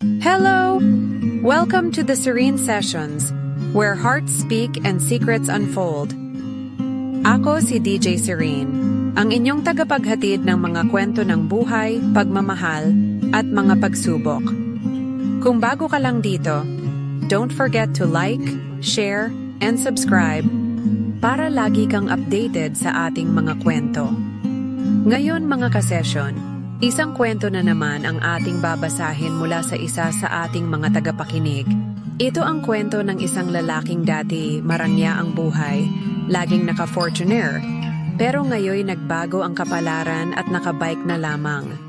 Hello! Welcome to the Serene Sessions, where hearts speak and secrets unfold. Ako si DJ Serene, ang inyong tagapaghatid ng mga kwento ng buhay, pagmamahal, at mga pagsubok. Kung bago ka lang dito, don't forget to like, share, and subscribe para lagi kang updated sa ating mga kwento. Ngayon mga kasesyon, isang kwento na naman ang ating babasahin mula sa isa sa ating mga tagapakinig. Ito ang kwento ng isang lalaking dati marangya ang buhay, laging naka-Fortuner, pero ngayon nagbago ang kapalaran at nakabike na lamang.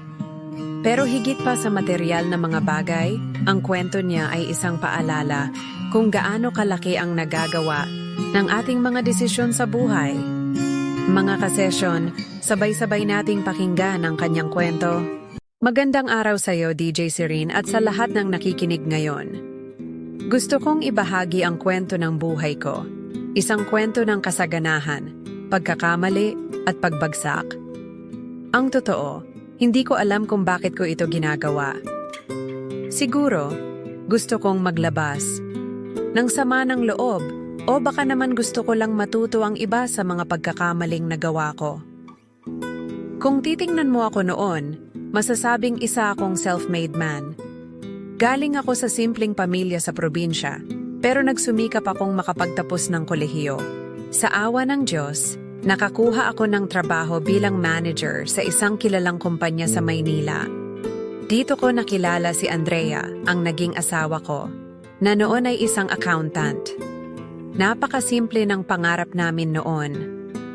Pero higit pa sa material na mga bagay, ang kwento niya ay isang paalala kung gaano kalaki ang nagagawa ng ating mga desisyon sa buhay. Mga kasesyon, sabay-sabay nating pakinggan ang kanyang kwento. Magandang araw sa iyo, DJ Serene, at sa lahat ng nakikinig ngayon. Gusto kong ibahagi ang kwento ng buhay ko. Isang kwento ng kasaganahan, pagkakamali, at pagbagsak. Ang totoo, hindi ko alam kung bakit ko ito ginagawa. Siguro, gusto kong maglabas ng sama ng loob, o baka naman gusto ko lang matuto ang iba sa mga pagkakamaling nagawa ko. Kung titingnan mo ako noon, masasabing isa akong self-made man. Galing ako sa simpleng pamilya sa probinsya, pero nagsumikap akong makapagtapos ng kolehiyo. Sa awa ng Diyos, nakakuha ako ng trabaho bilang manager sa isang kilalang kumpanya sa Maynila. Dito ko nakilala si Andrea, ang naging asawa ko, na noon ay isang accountant. Napakasimple ng pangarap namin noon,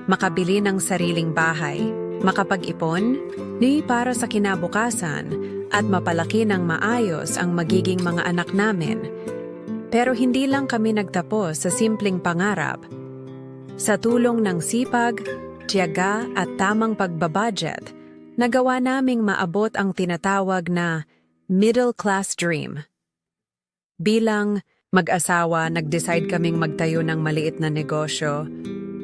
makabili ng sariling bahay, makapag-ipon, ni para sa kinabukasan, at mapalaki ng maayos ang magiging mga anak namin. Pero hindi lang kami nagtapos sa simpleng pangarap. Sa tulong ng sipag, tiyaga at tamang pagbabudget, nagawa naming maabot ang tinatawag na middle class dream. Bilang mag-asawa, nag-decide kaming magtayo ng maliit na negosyo.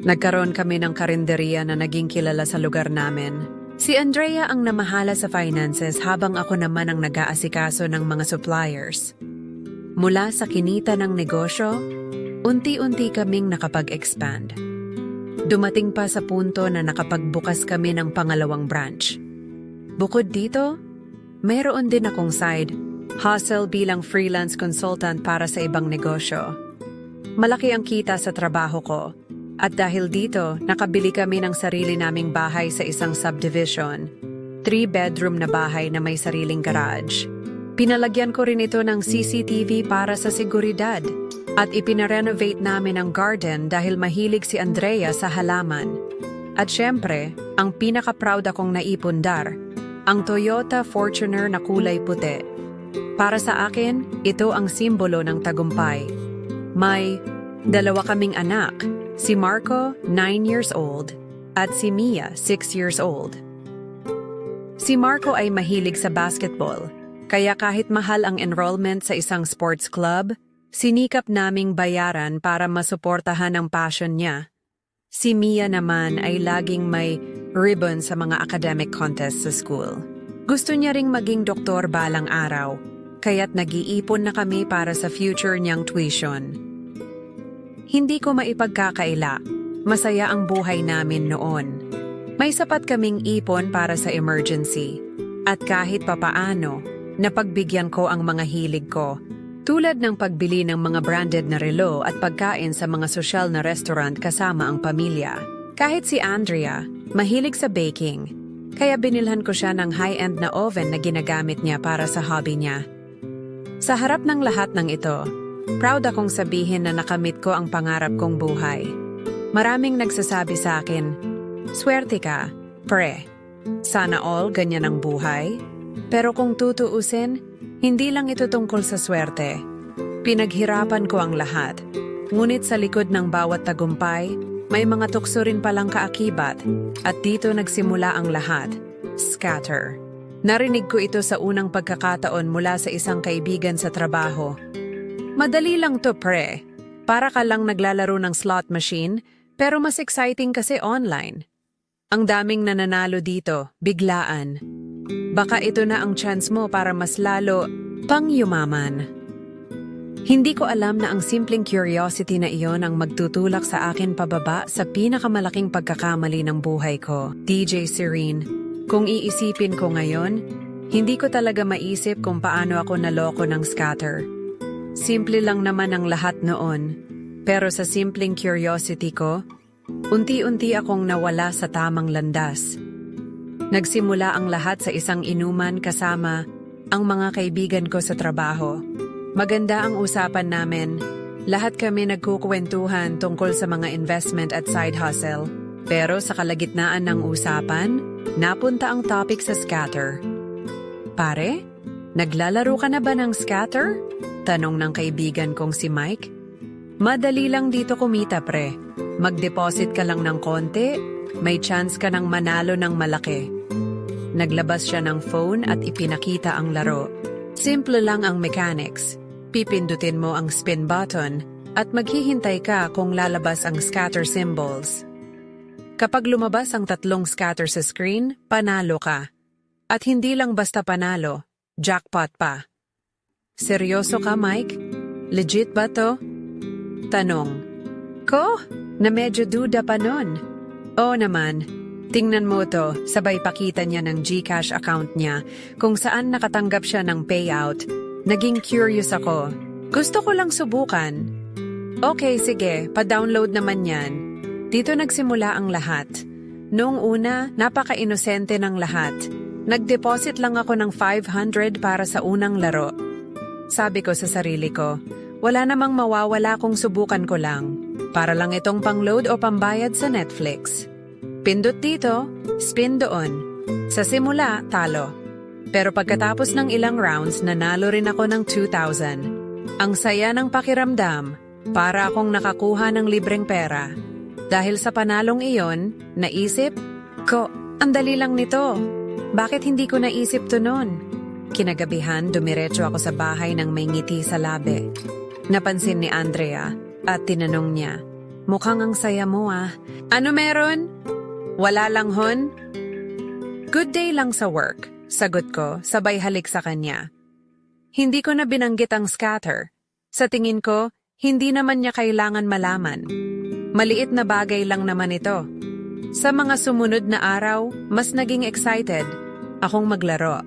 Nagkaroon kami ng karinderya na naging kilala sa lugar namin. Si Andrea ang namahala sa finances habang ako naman ang nag-aasikaso ng mga suppliers. Mula sa kinita ng negosyo, unti-unti kaming nakapag-expand. Dumating pa sa punto na nakapagbukas kami ng pangalawang branch. Bukod dito, mayroon din akong side hustle bilang freelance consultant para sa ibang negosyo. Malaki ang kita sa trabaho ko, at dahil dito, nakabili kami ng sarili naming bahay sa isang subdivision, 3-bedroom na bahay na may sariling garage. Pinalagyan ko rin ito ng CCTV para sa seguridad, at ipinarenovate namin ang garden dahil mahilig si Andrea sa halaman. At syempre, ang pinaka-proud akong naipundar, ang Toyota Fortuner na kulay puti. Para sa akin, ito ang simbolo ng tagumpay. May 2 kaming anak, si Marco, 9 years old, at si Mia, 6 years old. Si Marco ay mahilig sa basketball, kaya kahit mahal ang enrollment sa isang sports club, sinikap naming bayaran para masuportahan ang passion niya. Si Mia naman ay laging may ribbon sa mga academic contests sa school. Gusto niya ring maging doktor balang araw, kaya't nag-iipon na kami para sa future niyang tuition. Hindi ko maipagkakaila, masaya ang buhay namin noon. May sapat kaming ipon para sa emergency, at kahit papaano, napagbigyan ko ang mga hilig ko, tulad ng pagbili ng mga branded na relo at pagkain sa mga sosyal na restaurant kasama ang pamilya. Kahit si Andrea, mahilig sa baking, kaya binilhan ko siya ng high-end na oven na ginagamit niya para sa hobby niya. Sa harap ng lahat ng ito, proud akong sabihin na nakamit ko ang pangarap kong buhay. Maraming nagsasabi sa akin, "Swerte ka, pre. Sana all ganyan ang buhay." Pero kung tutuusin, hindi lang ito tungkol sa swerte. Pinaghirapan ko ang lahat. Ngunit sa likod ng bawat tagumpay, may mga tukso rin palang kaakibat. At dito nagsimula ang lahat. Scatter. Narinig ko ito sa unang pagkakataon mula sa isang kaibigan sa trabaho. "Madali lang to, pre. Para ka lang naglalaro ng slot machine, pero mas exciting kasi online. Ang daming nananalo dito, biglaan. Baka ito na ang chance mo para mas lalo Pangyumaman. Hindi ko alam na ang simpleng curiosity na iyon ang magtutulak sa akin pababa sa pinakamalaking pagkakamali ng buhay ko. DJ Serene, kung iisipin ko ngayon, hindi ko talaga maisip kung paano ako naloko ng scatter. Simple lang naman ang lahat noon, pero sa simpleng curiosity ko, unti-unti akong nawala sa tamang landas. Nagsimula ang lahat sa isang inuman kasama ang mga kaibigan ko sa trabaho. Maganda ang usapan namin. Lahat kami nagkukwentuhan tungkol sa mga investment at side hustle. Pero sa kalagitnaan ng usapan, napunta ang topic sa scatter. Pare, naglalaro ka na ba ng scatter? Tanong ng kaibigan kong si Mike. Madali lang dito kumita pre. Mag-deposit ka lang ng konti, may chance ka ng manalo ng malaki. Naglabas siya ng phone at ipinakita ang laro. Simple lang ang mechanics. Pipindutin mo ang spin button at maghihintay ka kung lalabas ang scatter symbols. Kapag lumabas ang 3 scatter sa screen, panalo ka. At hindi lang basta panalo, jackpot pa. Seryoso ka, Mike? Legit ba to? Tanong. Ko? Na medyo duda pa nun. Oo naman. Tingnan mo to, sabay pakita niya ng GCash account niya kung saan nakatanggap siya ng payout. Naging curious ako. Gusto ko lang subukan. Okay, sige, pa-download naman yan. Dito nagsimula ang lahat. Noong una, napaka-inosente ng lahat. Nag-deposit lang ako ng 500 para sa unang laro. Sabi ko sa sarili ko, wala namang mawawala kung subukan ko lang. Para lang itong pang-load o pambayad sa Netflix. Pindot dito, spin doon. Sa simula, talo. Pero pagkatapos ng ilang rounds, nanalo rin ako ng 2,000. Ang saya ng pakiramdam, para akong nakakuha ng libreng pera. Dahil sa panalong iyon, naisip ko, ang dali lang nito. Bakit hindi ko naisip to noon? Kinagabihan, dumiretso ako sa bahay ng may ngiti sa labi. Napansin ni Andrea at tinanong niya, mukhang ang saya mo ah. Ano meron? Wala lang hon? Good day lang sa work, sagot ko, sabay halik sa kanya. Hindi ko na binanggit ang scatter. Sa tingin ko, hindi naman niya kailangan malaman. Maliit na bagay lang naman ito. Sa mga sumunod na araw, mas naging excited akong maglaro.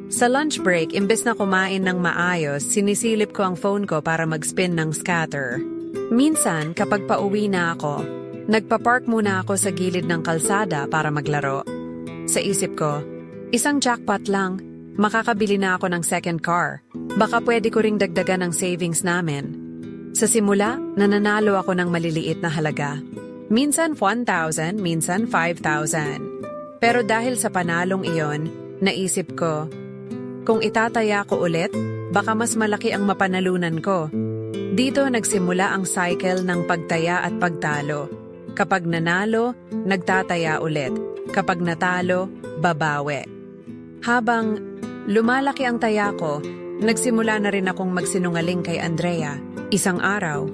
Sa lunch break, imbes na kumain ng maayos, sinisilip ko ang phone ko para mag-spin ng scatter. Minsan, kapag pauwi na ako, nagpa-park muna ako sa gilid ng kalsada para maglaro. Sa isip ko, isang jackpot lang, makakabili na ako ng second car. Baka pwede ko ring dagdagan ang savings namin. Sa simula, nananalo ako ng maliliit na halaga. Minsan 1,000, minsan 5,000. Pero dahil sa panalong iyon, naisip ko, kung itataya ko ulit, baka mas malaki ang mapanalunan ko. Dito nagsimula ang cycle ng pagtaya at pagtalo. Kapag nanalo, nagtataya ulit. Kapag natalo, babawi. Habang lumalaki ang taya ko, nagsimula na rin akong magsinungaling kay Andrea. Isang araw,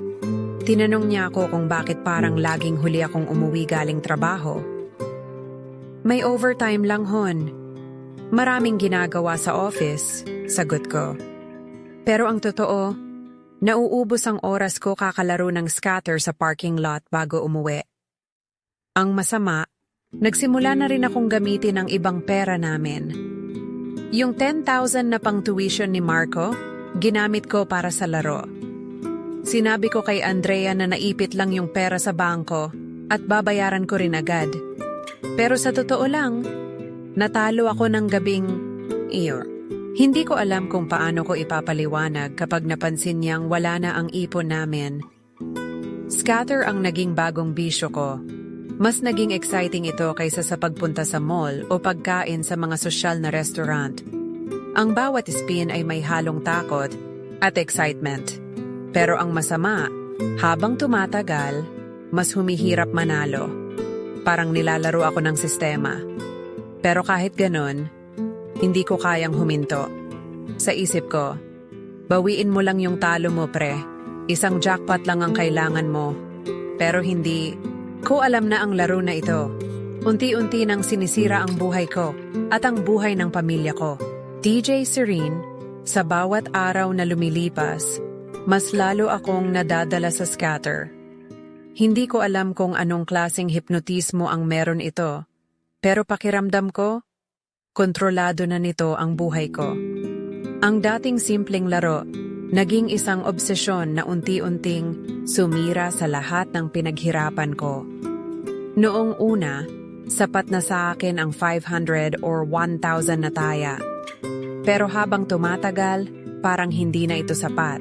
tinanong niya ako kung bakit parang laging huli akong umuwi galing trabaho. May overtime lang hon. Maraming ginagawa sa office, sagot ko. Pero ang totoo, nauubos ang oras ko kakalaro ng scatter sa parking lot bago umuwi. Ang masama, nagsimula na rin akong gamitin ang ibang pera namin. Yung 10,000 na pang tuition ni Marco, ginamit ko para sa laro. Sinabi ko kay Andrea na naipit lang yung pera sa bangko at babayaran ko rin agad. Pero sa totoo lang, natalo ako ng gabing iyor. Hindi ko alam kung paano ko ipapaliwanag kapag napansin niyang wala na ang ipon namin. Scatter ang naging bagong bisyo ko. Mas naging exciting ito kaysa sa pagpunta sa mall o pagkain sa mga sosyal na restaurant. Ang bawat spin ay may halong takot at excitement. Pero ang masama, habang tumatagal, mas humihirap manalo. Parang nilalaro ako ng sistema. Pero kahit ganon, hindi ko kayang huminto. Sa isip ko, bawiin mo lang yung talo mo pre. Isang jackpot lang ang kailangan mo. Pero hindi ko alam na ang laro na ito. Unti-unti nang sinisira ang buhay ko at ang buhay ng pamilya ko. DJ Serene, Sa bawat araw na lumilipas, mas lalo akong nadadala sa scatter. Hindi ko alam kung anong klaseng hipnotismo ang meron ito, pero pakiramdam ko, kontrolado na nito ang buhay ko. Ang dating simpleng laro, naging isang obsesyon na unti-unting sumira sa lahat ng pinaghirapan ko. Noong una, sapat na sa akin ang 500 or 1,000 na taya. Pero habang tumatagal, parang hindi na ito sapat.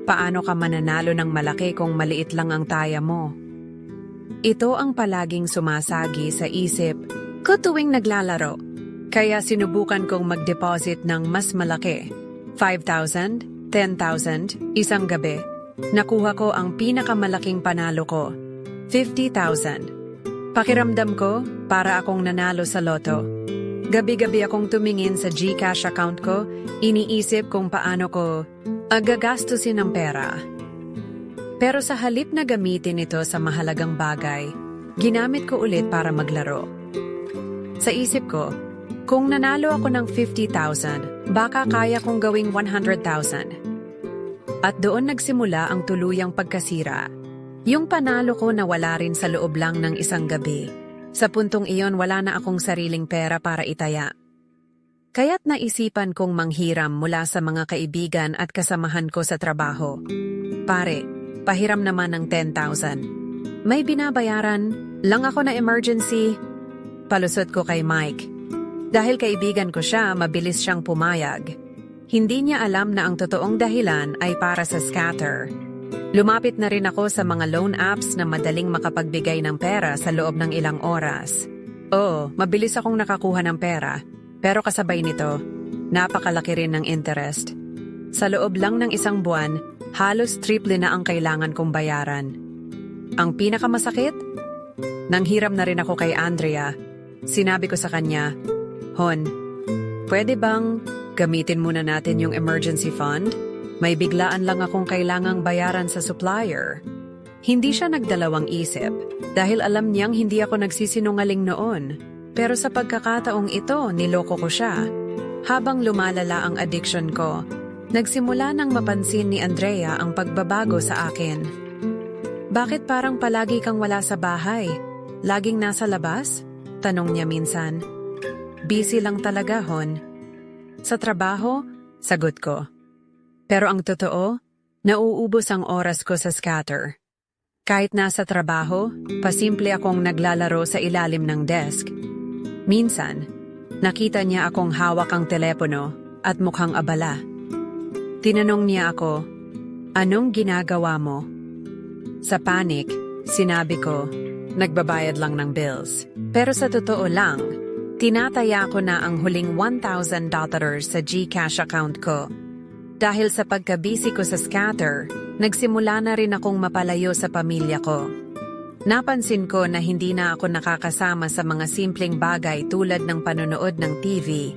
Paano ka mananalo ng malaki kung maliit lang ang taya mo? Ito ang palaging sumasagi sa isip ko tuwing naglalaro. Kaya sinubukan kong mag-deposit ng mas malaki. 5,000, 10,000, isang gabi. Nakuha ko ang pinakamalaking panalo ko, 50,000. Pakiramdam ko, para akong nanalo sa loto. Gabi-gabi akong tumingin sa GCash account ko, iniisip kung paano ko gagastusin ang pera. Pero sa halip na gamitin ito sa mahalagang bagay, ginamit ko ulit para maglaro. Sa isip ko, kung nanalo ako ng 50,000, baka kaya kong gawing 100,000. At doon nagsimula ang tuluyang pagkasira. Yung panalo ko nawala rin sa loob lang ng isang gabi. Sa puntong iyon wala na akong sariling pera para itaya. Kaya't naisipan kong manghiram mula sa mga kaibigan at kasamahan ko sa trabaho. Pare, pahiram naman ng 10,000. May binabayaran, lang ako na emergency. Palusot ko kay Mike. Dahil kaibigan ko siya, mabilis siyang pumayag. Hindi niya alam na ang totoong dahilan ay para sa scatter. Lumapit na rin ako sa mga loan apps na madaling makapagbigay ng pera sa loob ng ilang oras. Oo, mabilis akong nakakuha ng pera, pero kasabay nito, napakalaki rin ng interest. Sa loob lang ng isang buwan, halos triple na ang kailangan kong bayaran. Ang pinakamasakit? Nanghiram na rin ako kay Andrea. Sinabi ko sa kanya, Hon, pwede bang gamitin muna natin yung emergency fund? May biglaan lang akong kailangang bayaran sa supplier. Hindi siya nagdalawang isip dahil alam niyang hindi ako nagsisinungaling noon. Pero sa pagkakataong ito, niloko ko siya. Habang lumalala ang addiction ko, nagsimula nang mapansin ni Andrea ang pagbabago sa akin. Bakit parang palagi kang wala sa bahay? Laging nasa labas? Tanong niya minsan. Busy lang talaga, Hon. Sa trabaho, sagot ko. Pero ang totoo, nauubos ang oras ko sa scatter. Kahit nasa trabaho, pasimple akong naglalaro sa ilalim ng desk. Minsan, nakita niya akong hawak ang telepono at mukhang abala. Tinanong niya ako, anong ginagawa mo? Sa panic, sinabi ko, nagbabayad lang ng bills. Pero sa totoo lang, tinataya ko na ang huling $1,000 sa GCash account ko. Dahil sa pagkabisi ko sa scatter, nagsimula na rin akong mapalayo sa pamilya ko. Napansin ko na hindi na ako nakakasama sa mga simpleng bagay tulad ng panonood ng TV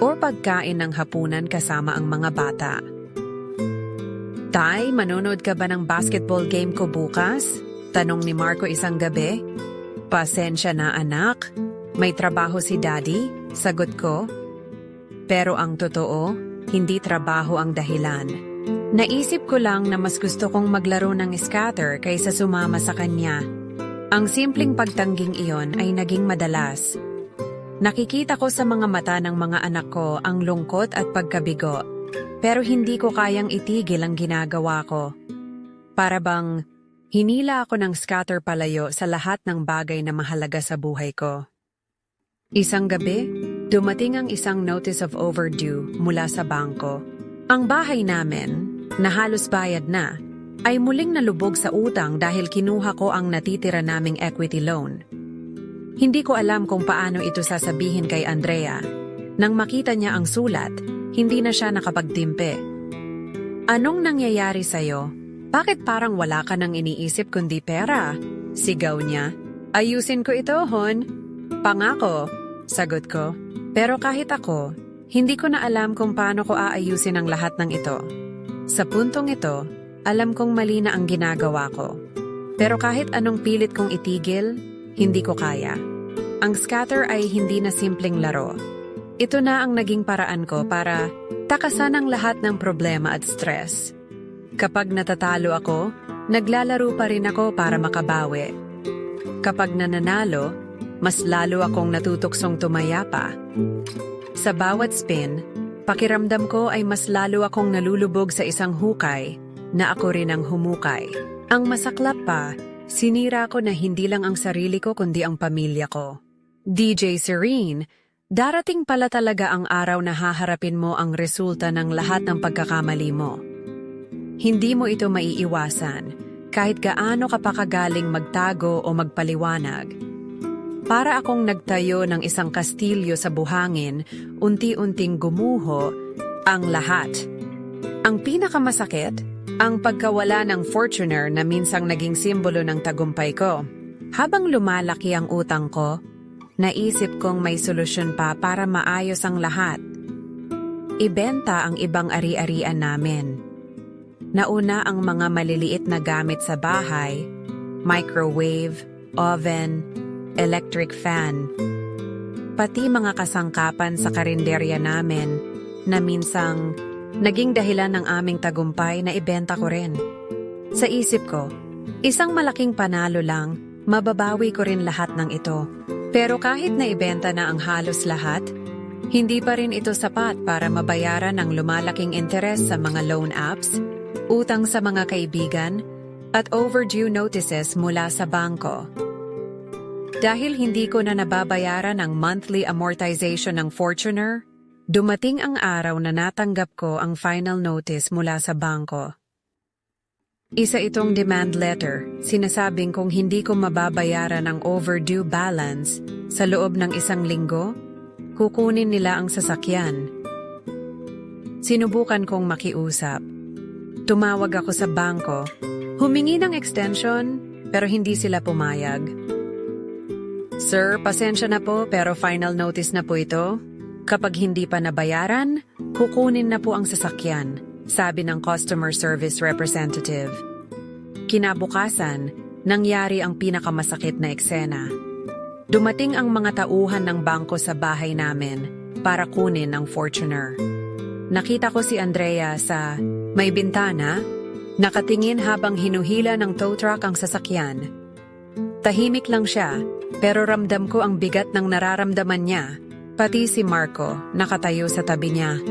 o pagkain ng hapunan kasama ang mga bata. Tay, manonood ka ba ng basketball game ko bukas? Tanong ni Marco isang gabi. Pasensya na anak, may trabaho si Daddy, sagot ko. Pero ang totoo, hindi trabaho ang dahilan. Naisip ko lang na mas gusto kong maglaro ng scatter kaysa sumama sa kanya. Ang simpleng pagtangging iyon ay naging madalas. Nakikita ko sa mga mata ng mga anak ko ang lungkot at pagkabigo, pero hindi ko kayang itigil ang ginagawa ko. Para bang hinila ako ng scatter palayo sa lahat ng bagay na mahalaga sa buhay ko. Isang gabi, dumating ang isang notice of overdue mula sa bangko. Ang bahay namin, na halos bayad na, ay muling nalubog sa utang dahil kinuha ko ang natitira naming equity loan. Hindi ko alam kung paano ito sasabihin kay Andrea. Nang makita niya ang sulat, hindi na siya nakapagtimpe. Anong nangyayari sa'yo? Bakit parang wala ka nang iniisip kundi pera? Sigaw niya. Ayusin ko ito, Hon. Pangako, sagot ko. Pero kahit ako, hindi ko na alam kung paano ko aayusin ang lahat ng ito. Sa puntong ito, alam kong mali na ang ginagawa ko. Pero kahit anong pilit kong itigil, hindi ko kaya. Ang scatter ay hindi na simpleng laro. Ito na ang naging paraan ko para takasan ang lahat ng problema at stress. Kapag natatalo ako, naglalaro pa rin ako para makabawi. Kapag nananalo, mas lalo akong natutuksong tumaya pa. Sa bawat spin, pakiramdam ko ay mas lalo akong nalulubog sa isang hukay na ako rin ang humukay. Ang masaklap pa, sinira ko na hindi lang ang sarili ko kundi ang pamilya ko. DJ Serene, darating pala talaga ang araw na haharapin mo ang resulta ng lahat ng pagkakamali mo. Hindi mo ito maiiwasan, kahit gaano ka pa kagaling magtago o magpaliwanag. Para akong nagtayo ng isang kastilyo sa buhangin, unti-unting gumuho ang lahat. Ang pinakamasakit, ang pagkawala ng Fortuner na minsang naging simbolo ng tagumpay ko. Habang lumalaki ang utang ko, naisip kong may solusyon pa para maayos ang lahat. Ibenta ang ibang ari-arian namin. Nauna ang mga maliliit na gamit sa bahay, microwave, oven, electric fan. Pati mga kasangkapan sa karinderya namin na minsang naging dahilan ng aming tagumpay na ibenta ko rin. Sa isip ko, isang malaking panalo lang, mababawi ko rin lahat ng ito. Pero kahit na ibenta na ang halos lahat, hindi pa rin ito sapat para mabayaran ang lumalaking interes sa mga loan apps, utang sa mga kaibigan, at overdue notices mula sa bangko. Dahil hindi ko na nababayaran ang monthly amortization ng Fortuner, dumating ang araw na natanggap ko ang final notice mula sa bangko. Isa itong demand letter, sinasabing kung hindi ko mababayaran ang overdue balance sa loob ng 1 linggo, kukunin nila ang sasakyan. Sinubukan kong makiusap. Tumawag ako sa bangko, humingi ng extension, pero hindi sila pumayag. Sir, pasensya na po pero final notice na po ito. Kapag hindi pa nabayaran, kukunin na po ang sasakyan, sabi ng customer service representative. Kinabukasan, nangyari ang pinakamasakit na eksena. Dumating ang mga tauhan ng bangko sa bahay namin para kunin ang Fortuner. Nakita ko si Andrea sa may bintana, nakatingin habang hinuhila ng tow truck ang sasakyan. Tahimik lang siya, pero ramdam ko ang bigat ng nararamdaman niya. Pati si Marco, nakatayo sa tabi niya.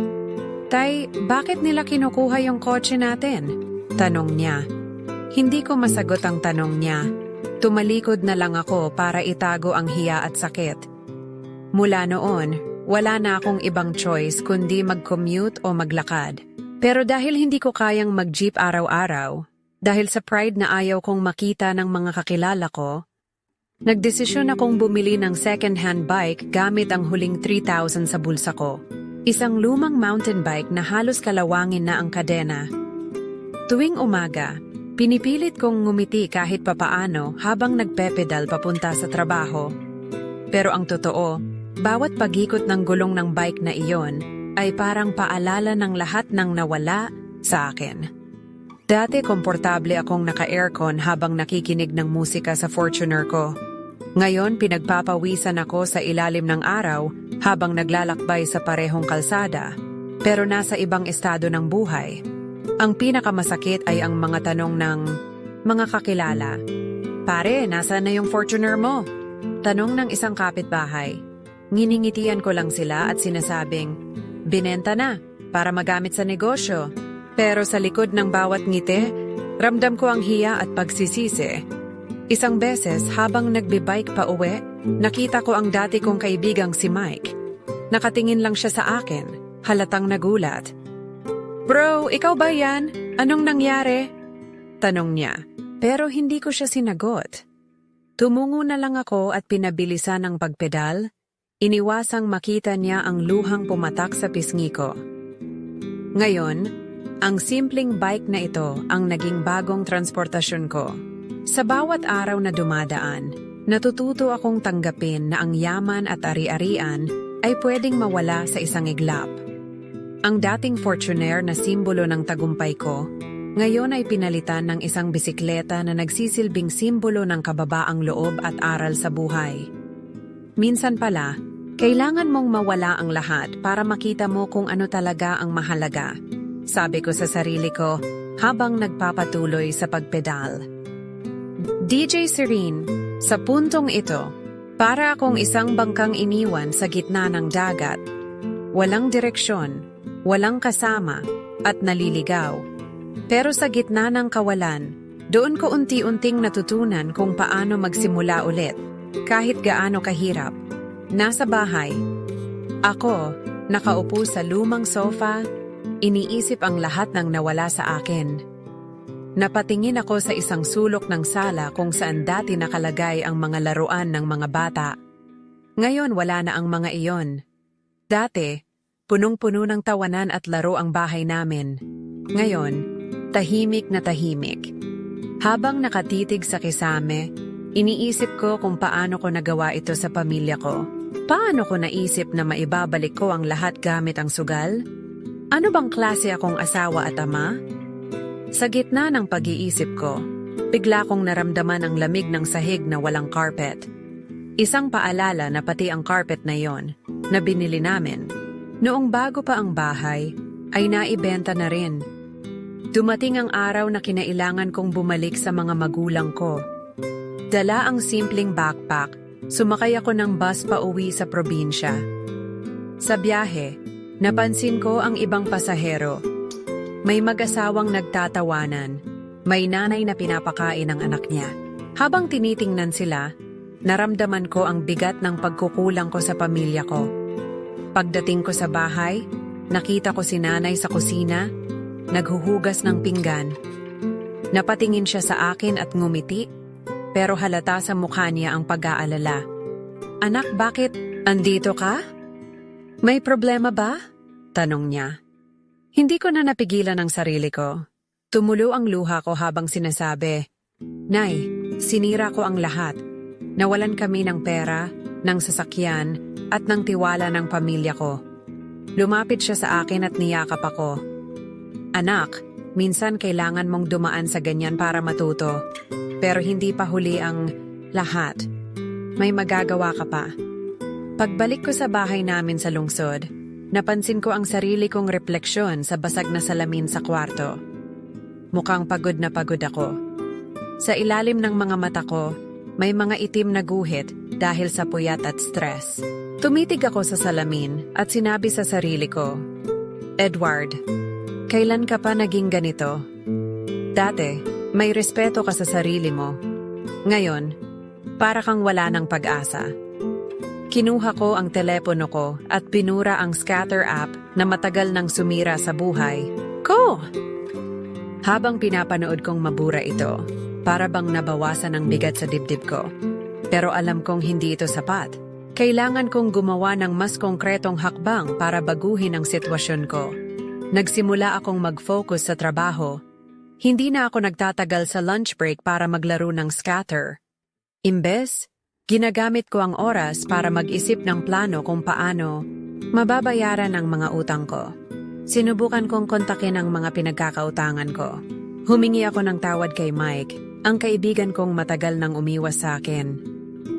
Tay, bakit nila kinukuha yung kotse natin? Tanong niya. Hindi ko masagot ang tanong niya. Tumalikod na lang ako para itago ang hiya at sakit. Mula noon, wala na akong ibang choice kundi mag-commute o maglakad. Pero dahil hindi ko kayang mag-jeep araw-araw, dahil sa pride na ayaw kong makita ng mga kakilala ko, nagdesisyon akong bumili ng second-hand bike gamit ang huling 3,000 sa bulsa ko. Isang lumang mountain bike na halos kalawangin na ang kadena. Tuwing umaga, pinipilit kong ngumiti kahit papaano habang nagpepedal papunta sa trabaho. Pero ang totoo, bawat pag-ikot ng gulong ng bike na iyon ay parang paalala ng lahat ng nawala sa akin. Dati komportable akong naka-aircon habang nakikinig ng musika sa Fortuner ko. Ngayon pinagpapawisan ako sa ilalim ng araw habang naglalakbay sa parehong kalsada, pero nasa ibang estado ng buhay. Ang pinakamasakit ay ang mga tanong ng mga kakilala. Pare, nasaan na yung Fortuner mo? Tanong ng isang kapitbahay. Nginingitian ko lang sila at sinasabing, binenta na para magamit sa negosyo. Pero sa likod ng bawat ngiti, ramdam ko ang hiya at pagsisisi. Isang beses habang nagbibike pa uwi, nakita ko ang dati kong kaibigang si Mike. Nakatingin lang siya sa akin, halatang nagulat. Bro, ikaw ba yan? Anong nangyari? Tanong niya, pero hindi ko siya sinagot. Tumungo na lang ako at pinabilisan ang pagpedal. Iniwasang makita niya ang luhang pumatak sa pisngi ko. Ngayon, ang simpleng bike na ito ang naging bagong transportasyon ko. Sa bawat araw na dumadaan, natututo akong tanggapin na ang yaman at ari-arian ay pwedeng mawala sa isang iglap. Ang dating Fortuner na simbolo ng tagumpay ko, ngayon ay pinalitan ng isang bisikleta na nagsisilbing simbolo ng kababaang loob at aral sa buhay. Minsan pala, Kailangan mong mawala ang lahat para makita mo kung ano talaga ang mahalaga. Sabi ko sa sarili ko habang nagpapatuloy sa pagpedal. DJ Serene, sa puntong ito, para akong isang bangkang iniwan sa gitna ng dagat. Walang direksyon, walang kasama, at naliligaw. Pero sa gitna ng kawalan, doon ko unti-unting natutunan kung paano magsimula ulit, kahit gaano kahirap. Nasa bahay, ako, nakaupo sa lumang sofa, iniisip ang lahat ng nawala sa akin. Napatingin ako sa isang sulok ng sala kung saan dati nakalagay ang mga laruan ng mga bata. Ngayon wala na ang mga iyon. Dati, punong-puno ng tawanan at laro ang bahay namin. Ngayon, tahimik na tahimik. Habang nakatitig sa kisame, iniisip ko kung paano ko nagawa ito sa pamilya ko. Paano ko naisip na maibabalik ko ang lahat gamit ang sugal? Ano bang klase akong asawa at ama? Sa gitna ng pag-iisip ko, bigla kong naramdaman ang lamig ng sahig na walang carpet. Isang paalala na pati ang carpet na yon, na binili namin, noong bago pa ang bahay, ay naibenta na rin. Dumating ang araw na kinailangan kong bumalik sa mga magulang ko. Dala ang simpleng backpack, sumakay ako ng bus pa uwi sa probinsya. Sa biyahe, napansin ko ang ibang pasahero. May mag-asawang nagtatawanan, may nanay na pinapakain ang anak niya. Habang tinitingnan sila, naramdaman ko ang bigat ng pagkukulang ko sa pamilya ko. Pagdating ko sa bahay, nakita ko si nanay sa kusina, naghuhugas ng pinggan. Napatingin siya sa akin at ngumiti, pero halata sa mukha niya ang pag-aalala. Anak, bakit andito ka? May problema ba? Tanong niya. Hindi ko na napigilan ang sarili ko. Tumulo ang luha ko habang sinasabi, Nay, sinira ko ang lahat. Nawalan kami ng pera, ng sasakyan, at ng tiwala ng pamilya ko. Lumapit siya sa akin at niyakap ako. Anak, minsan kailangan mong dumaan sa ganyan para matuto. Pero hindi pa huli ang lahat. May magagawa ka pa. Pagbalik ko sa bahay namin sa lungsod, napansin ko ang sarili kong refleksyon sa basag na salamin sa kwarto. Mukhang pagod na pagod ako. Sa ilalim ng mga mata ko, may mga itim na guhit dahil sa puyat at stress. Tumitig ako sa salamin at sinabi sa sarili ko, Edward, kailan ka pa naging ganito? Dati, may respeto ka sa sarili mo. Ngayon, para kang wala ng pag-asa. Kinuha ko ang telepono ko at pinura ang scatter app na matagal nang sumira sa buhay ko. Habang pinapanood kong mabura ito, para bang nabawasan ang bigat sa dibdib ko. Pero alam kong hindi ito sapat. Kailangan kong gumawa ng mas konkretong hakbang para baguhin ang sitwasyon ko. Nagsimula akong mag-focus sa trabaho. Hindi na ako nagtatagal sa lunch break para maglaro ng scatter. Imbes, ginagamit ko ang oras para mag-isip ng plano kung paano mababayaran ang mga utang ko. Sinubukan kong kontakin ang mga pinagkakautangan ko. Humingi ako ng tawad kay Mike, ang kaibigan kong matagal nang umiwas sa akin.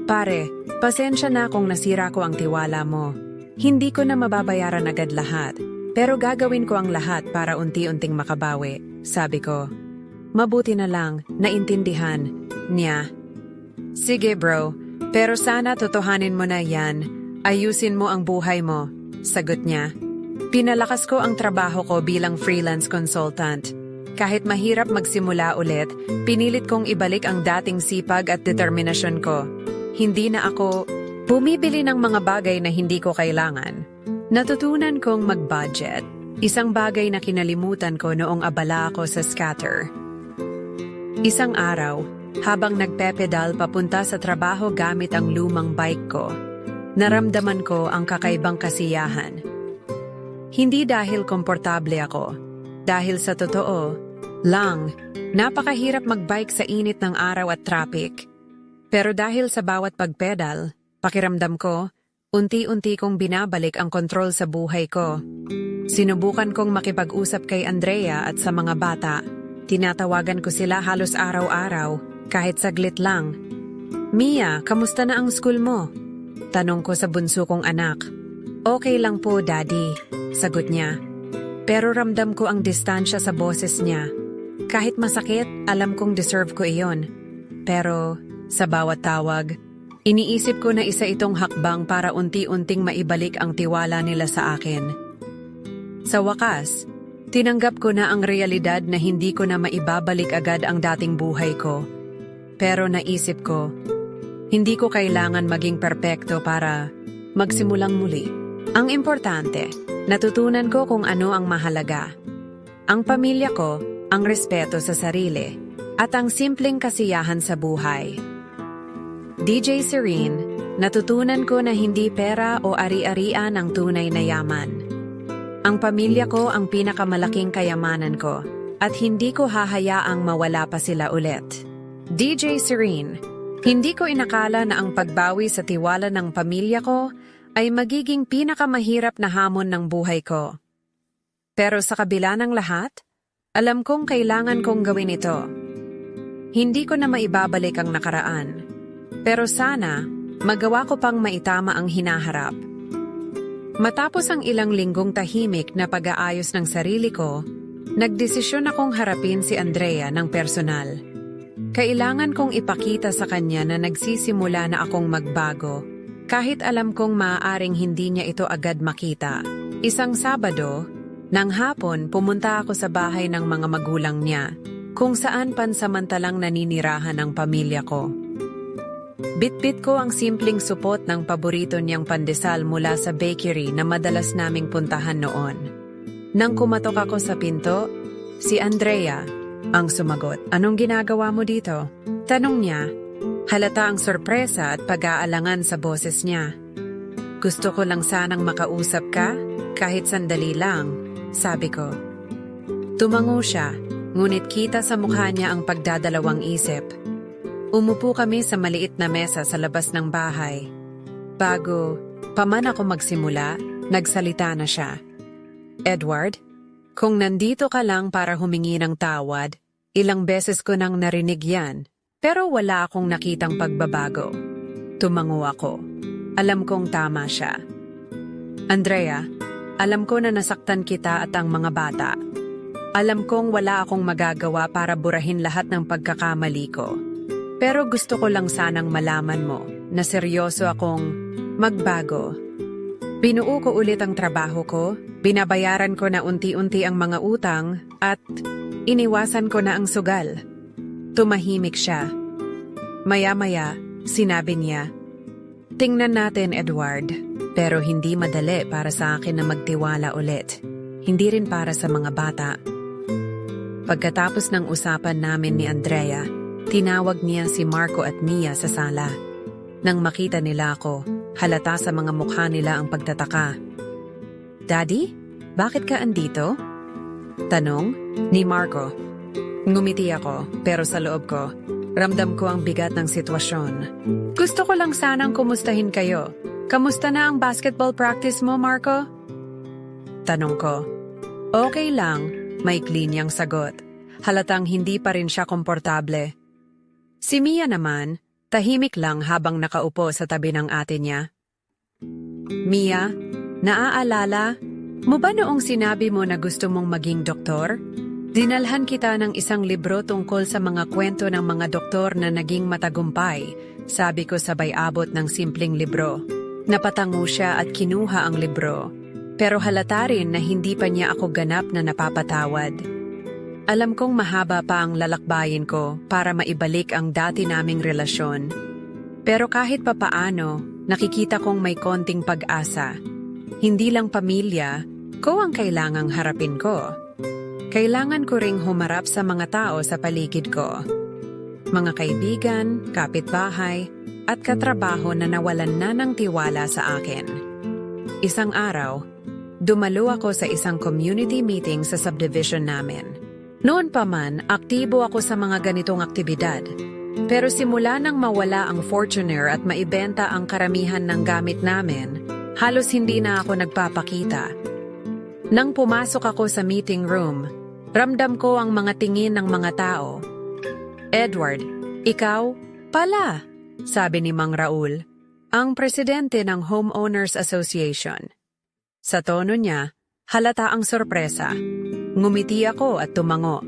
Pare, pasensya na kung nasira ko ang tiwala mo. Hindi ko na mababayaran agad lahat, pero gagawin ko ang lahat para unti-unting makabawi. Sabi ko, mabuti na lang, naintindihan niya. Sige bro, pero sana totohanin mo na yan, ayusin mo ang buhay mo, sagot niya. Pinalakas ko ang trabaho ko bilang freelance consultant. Kahit mahirap magsimula ulit, pinilit kong ibalik ang dating sipag at determinasyon ko. Hindi na ako bumibili ng mga bagay na hindi ko kailangan. Natutunan kong mag-budget. Isang bagay na kinalimutan ko noong abala ako sa scatter. Isang araw, habang nagpepedal papunta sa trabaho gamit ang lumang bike ko, naramdaman ko ang kakaibang kasiyahan. Hindi dahil komportable ako, dahil sa totoo lang, napakahirap magbike sa init ng araw at traffic. Pero dahil sa bawat pagpedal, pakiramdam ko, unti-unti kong binabalik ang kontrol sa buhay ko. Sinubukan kong makipag-usap kay Andrea at sa mga bata. Tinatawagan ko sila halos araw-araw, kahit saglit lang. Mia, kamusta na ang school mo? Tanong ko sa bunso kong anak. Okay lang po, Daddy, sagot niya. Pero ramdam ko ang distansya sa boses niya. Kahit masakit, alam kong deserve ko iyon. Pero sa bawat tawag, iniisip ko na isa itong hakbang para unti-unting maibalik ang tiwala nila sa akin. Sa wakas, tinanggap ko na ang realidad na hindi ko na maibabalik agad ang dating buhay ko. Pero naisip ko, hindi ko kailangan maging perpekto para magsimulang muli. Ang importante, natutunan ko kung ano ang mahalaga. Ang pamilya ko, ang respeto sa sarili, at ang simpleng kasiyahan sa buhay. DJ Serene, natutunan ko na hindi pera o ari-arian ang tunay na yaman. Ang pamilya ko ang pinakamalaking kayamanan ko, at hindi ko hahayaang mawala pa sila ulit. DJ Serene, hindi ko inakala na ang pagbawi sa tiwala ng pamilya ko ay magiging pinakamahirap na hamon ng buhay ko. Pero sa kabila ng lahat, alam kong kailangan kong gawin ito. Hindi ko na maibabalik ang nakaraan. Pero sana, magawa ko pang maitama ang hinaharap. Matapos ang ilang linggong tahimik na pag-aayos ng sarili ko, nagdesisyon akong harapin si Andrea ng personal. Kailangan kong ipakita sa kanya na nagsisimula na akong magbago, kahit alam kong maaaring hindi niya ito agad makita. Isang Sabado, nang hapon pumunta ako sa bahay ng mga magulang niya, kung saan pansamantalang naninirahan ang pamilya ko. Bitbit ko ang simpleng supot ng paborito niyang pandesal mula sa bakery na madalas naming puntahan noon. Nang kumatok ako sa pinto, si Andrea ang sumagot. Anong ginagawa mo dito? Tanong niya. Halata ang sorpresa at pag-aalangan sa boses niya. Gusto ko lang sanang makausap ka, kahit sandali lang, sabi ko. Tumango siya, ngunit kita sa mukha niya ang pagdadalawang isip. Umupo kami sa maliit na mesa sa labas ng bahay. Bago pa man ako magsimula, nagsalita na siya. Edward, kung nandito ka lang para humingi ng tawad, ilang beses ko nang narinig yan, pero wala akong nakitang pagbabago. Tumango ako. Alam kong tama siya. Andrea, alam ko na nasaktan kita at ang mga bata. Alam kong wala akong magagawa para burahin lahat ng pagkakamali ko. Pero gusto ko lang sanang malaman mo na seryoso akong magbago. Binuo ko ulit ang trabaho ko, binabayaran ko na unti-unti ang mga utang, at iniwasan ko na ang sugal. Tumahimik siya. Maya-maya, sinabi niya, tingnan natin, Edward, pero hindi madali para sa akin na magtiwala ulit. Hindi rin para sa mga bata. Pagkatapos ng usapan namin ni Andrea, tinawag niya si Marco at Mia sa sala. Nang makita nila ako, halata sa mga mukha nila ang pagtataka. Daddy, bakit ka andito? Tanong ni Marco. Ngumiti ako, pero sa loob ko, ramdam ko ang bigat ng sitwasyon. Gusto ko lang sanang kumustahin kayo. Kamusta na ang basketball practice mo, Marco? Tanong ko. Okay lang, maikli niyang sagot. Halatang hindi pa rin siya komportable. Si Mia naman, tahimik lang habang nakaupo sa tabi ng ate niya. Mia, naaalala mo ba noong sinabi mo na gusto mong maging doktor? Dinalhan kita ng isang libro tungkol sa mga kwento ng mga doktor na naging matagumpay, sabi ko sabay abot ng simpleng libro. Napatango siya at kinuha ang libro, pero halata rin na hindi pa niya ako ganap na napapatawad. Alam kong mahaba pa ang lalakbayin ko para maibalik ang dati naming relasyon. Pero kahit papaano, nakikita kong may konting pag-asa. Hindi lang pamilya, ko ang kailangang harapin ko. Kailangan ko ring humarap sa mga tao sa paligid ko. Mga kaibigan, kapitbahay, at katrabaho na nawalan na ng tiwala sa akin. Isang araw, dumalo ako sa isang community meeting sa subdivision namin. Noon pa man, aktibo ako sa mga ganitong aktibidad. Pero simula nang mawala ang Fortuner at maibenta ang karamihan ng gamit namin, halos hindi na ako nagpapakita. Nang pumasok ako sa meeting room, ramdam ko ang mga tingin ng mga tao. Edward, ikaw? Pala, sabi ni Mang Raul. ang presidente ng Homeowners Association. Sa tono niya, halata ang sorpresa. Ngumiti ako at tumango.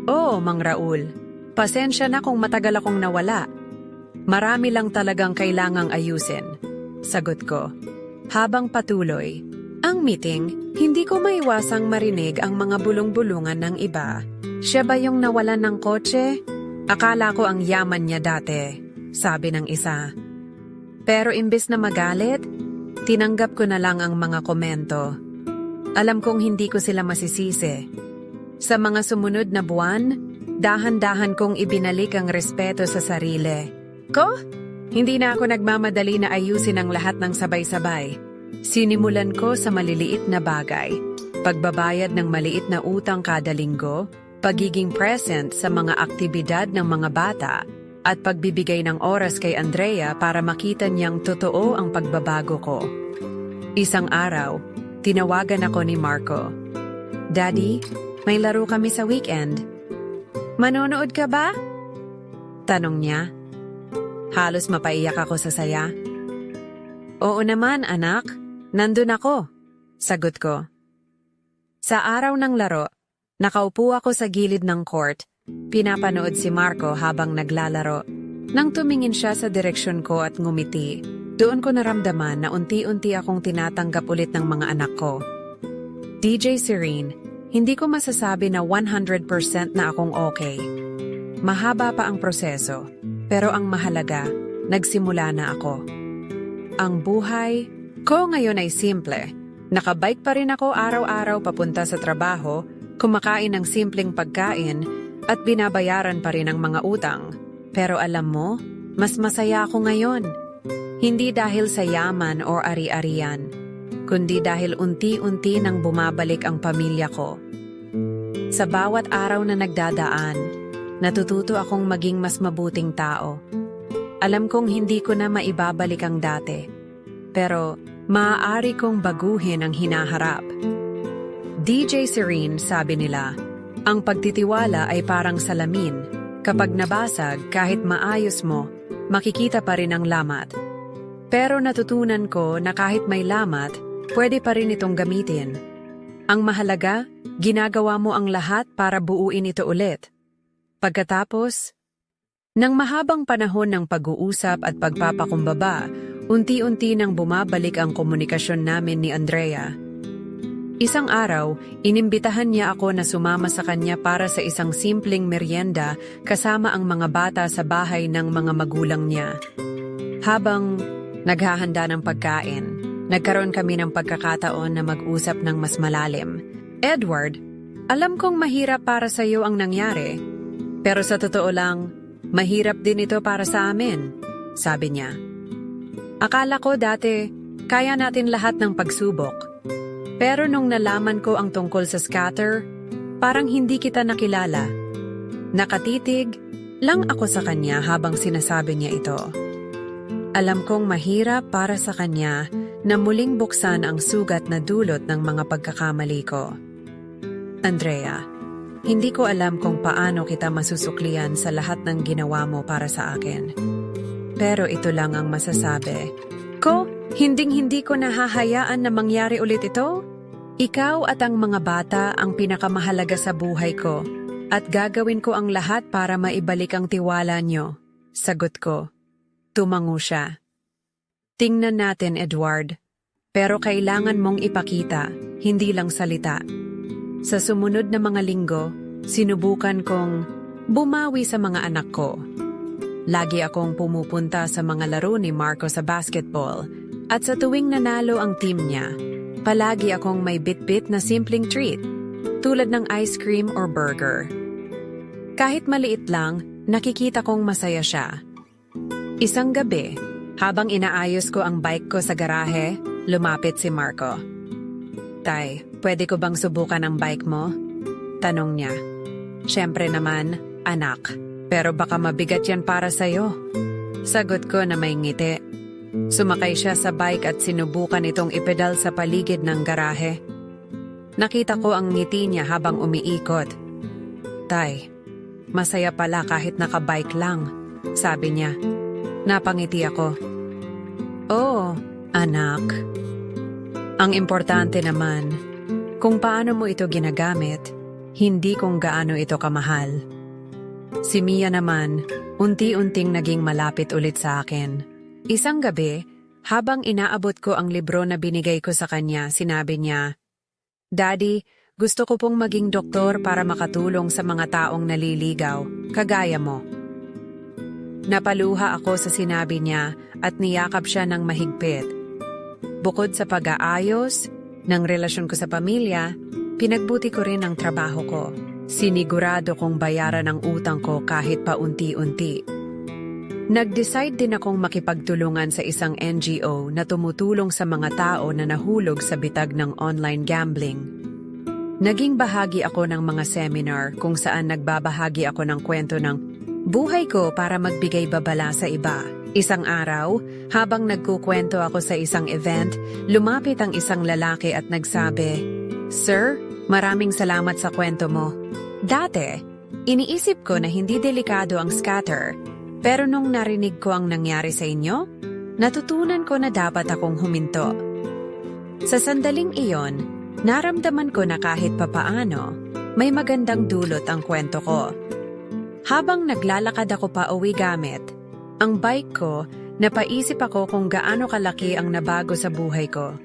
Oo, Mang Raul. Pasensya na kung matagal akong nawala. Marami lang talagang kailangang ayusin. Sagot ko. Habang patuloy, ang meeting, hindi ko maiwasang marinig ang mga bulong-bulungan ng iba. Siya ba yung nawalan ng kotse? Akala ko ang yaman niya dati, sabi ng isa. Pero imbes na magalit, tinanggap ko na lang ang mga komento. Alam kong hindi ko sila masisisi. Sa mga sumunod na buwan, dahan-dahan kong ibinalik ang respeto sa sarili. Hindi na ako nagmamadali na ayusin ang lahat ng sabay-sabay. Sinimulan ko sa maliliit na bagay. Pagbabayad ng maliit na utang kada linggo, pagiging present sa mga aktibidad ng mga bata, at pagbibigay ng oras kay Andrea para makita niyang totoo ang pagbabago ko. Isang araw, tinawagan ako ni Marco. Daddy, may laro kami sa weekend. Manonood ka ba? Tanong niya. Halos mapaiyak ako sa saya. Oo naman, anak. Nandun ako. Sagot ko. Sa araw ng laro, nakaupo ako sa gilid ng court. Pinapanood si Marco habang naglalaro. Nang tumingin siya sa direksyon ko at ngumiti, doon ko naramdaman na unti-unti akong tinatanggap ulit ng mga anak ko. DJ Serene, hindi ko masasabi na 100% na akong okay. Mahaba pa ang proseso, pero ang mahalaga, nagsimula na ako. Ang buhay ko ngayon ay simple. Nakabike pa rin ako araw-araw papunta sa trabaho, kumakain ng simpleng pagkain, at binabayaran pa rin ang mga utang. Pero alam mo, mas masaya ako ngayon. Hindi dahil sa yaman o ari-arian, kundi dahil unti-unti nang bumabalik ang pamilya ko. Sa bawat araw na nagdadaan, natututo akong maging mas mabuting tao. Alam kong hindi ko na maibabalik ang dati, pero maaari kong baguhin ang hinaharap. DJ Serene, sabi nila, ang pagtitiwala ay parang salamin. Kapag nabasag, kahit maayos mo, makikita pa rin ang lamat. Pero natutunan ko na kahit may lamat, pwede pa rin itong gamitin. Ang mahalaga, ginagawa mo ang lahat para buuin ito ulit. Pagkatapos, nang mahabang panahon ng pag-uusap at pagpapakumbaba, unti-unti nang bumabalik ang komunikasyon namin ni Andrea. Isang araw, inimbitahan niya ako na sumama sa kanya para sa isang simpleng merienda kasama ang mga bata sa bahay ng mga magulang niya. Habang naghahanda ng pagkain, nagkaroon kami ng pagkakataon na mag-usap ng mas malalim. Edward, alam kong mahirap para sa iyo ang nangyari, pero sa totoo lang, mahirap din ito para sa amin, sabi niya. Akala ko dati, kaya natin lahat ng pagsubok. Pero nung nalaman ko ang tungkol sa scatter, parang hindi kita nakilala. Nakatitig lang ako sa kanya habang sinasabi niya ito. Alam kong mahirap para sa kanya na muling buksan ang sugat na dulot ng mga pagkakamali ko. Andrea, hindi ko alam kung paano kita masusuklian sa lahat ng ginawa mo para sa akin. Pero ito lang ang masasabi. Hinding-hindi ko nahahayaan na mangyari ulit ito. Ikaw at ang mga bata ang pinakamahalaga sa buhay ko at gagawin ko ang lahat para maibalik ang tiwala niyo. Sagot ko. Tumango siya. Tingnan natin, Edward. Pero kailangan mong ipakita, hindi lang salita. Sa sumunod na mga linggo, sinubukan kong bumawi sa mga anak ko. Lagi akong pumupunta sa mga laro ni Marco sa basketball. At sa tuwing nanalo ang team niya, palagi akong may bit-bit na simpleng treat, tulad ng ice cream or burger. Kahit maliit lang, nakikita kong masaya siya. Isang gabi, habang inaayos ko ang bike ko sa garahe, lumapit si Marco. Tay, pwede ko bang subukan ang bike mo? Tanong niya. Siyempre naman, anak, pero baka mabigat yan para sa'yo. Sagot ko na may ngiti. Sumakay siya sa bike at sinubukan itong ipedal sa paligid ng garahe. Nakita ko ang ngiti niya habang umiikot. Tay, masaya pala kahit nakabike lang, sabi niya. Napangiti ako. Oh, anak. Ang importante naman, kung paano mo ito ginagamit, hindi kung gaano ito kamahal. Si Mia naman, unti-unting naging malapit ulit sa akin. Isang gabi, habang inaabot ko ang libro na binigay ko sa kanya, sinabi niya, "Daddy, gusto ko pong maging doktor para makatulong sa mga taong naliligaw, kagaya mo." Napaluha ako sa sinabi niya at niyakap siya ng mahigpit. Bukod sa pag-aayos ng relasyon ko sa pamilya, pinagbuti ko rin ang trabaho ko. Sinigurado kong bayaran ang utang ko kahit paunti-unti. Nag-decide din akong makipagtulungan sa isang NGO na tumutulong sa mga tao na nahulog sa bitag ng online gambling. Naging bahagi ako ng mga seminar kung saan nagbabahagi ako ng kwento ng buhay ko para magbigay babala sa iba. Isang araw, habang nagkukwento ako sa isang event, lumapit ang isang lalaki at nagsabi, "Sir, maraming salamat sa kwento mo. Dati, iniisip ko na hindi delikado ang scatter, pero nung narinig ko ang nangyari sa inyo, natutunan ko na dapat akong huminto." Sa sandaling iyon, naramdaman ko na kahit papaano, may magandang dulot ang kwento ko. Habang naglalakad ako pa uwi gamit ang bike ko, napaisip ako kung gaano kalaki ang nabago sa buhay ko.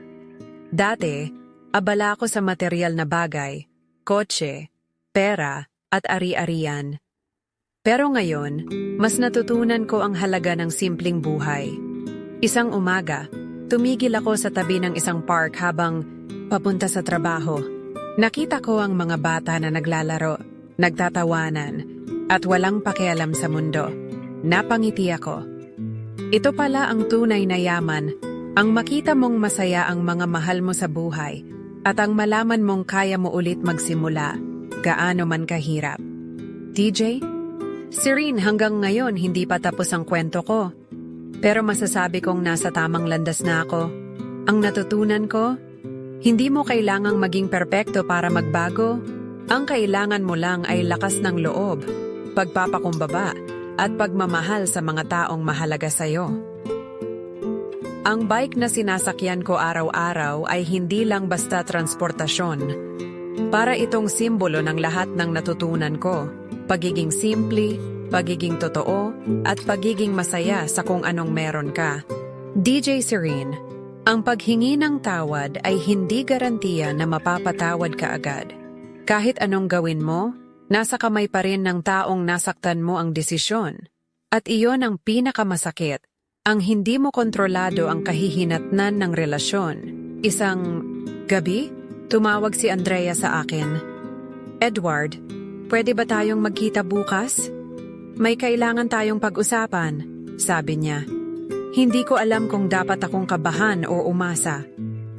Dati, abala ako sa material na bagay, kotse, pera, at ari-arian. Pero ngayon, mas natutunan ko ang halaga ng simpleng buhay. Isang umaga, tumigil ako sa tabi ng isang park habang papunta sa trabaho. Nakita ko ang mga bata na naglalaro, nagtatawanan, at walang pakialam sa mundo. Napangiti ako. Ito pala ang tunay na yaman, ang makita mong masaya ang mga mahal mo sa buhay, at ang malaman mong kaya mo ulit magsimula, gaano man kahirap. DJ? Serene, hanggang ngayon hindi pa tapos ang kwento ko. Pero masasabi kong nasa tamang landas na ako. Ang natutunan ko, hindi mo kailangang maging perpekto para magbago. Ang kailangan mo lang ay lakas ng loob, pagpapakumbaba, at pagmamahal sa mga taong mahalaga sa'yo. Ang bike na sinasakyan ko araw-araw ay hindi lang basta transportasyon. Para itong simbolo ng lahat ng natutunan ko, pagiging simple, pagiging totoo, at pagiging masaya sa kung anong meron ka. DJ Serene, ang paghingi ng tawad ay hindi garantiya na mapapatawad ka agad. Kahit anong gawin mo, nasa kamay pa rin ng taong nasaktan mo ang desisyon. At iyon ang pinakamasakit, ang hindi mo kontrolado ang kahihinatnan ng relasyon. Isang gabi, tumawag si Andrea sa akin. "Edward, pwede ba tayong magkita bukas? May kailangan tayong pag-usapan," sabi niya. Hindi ko alam kung dapat akong kabahan o umasa.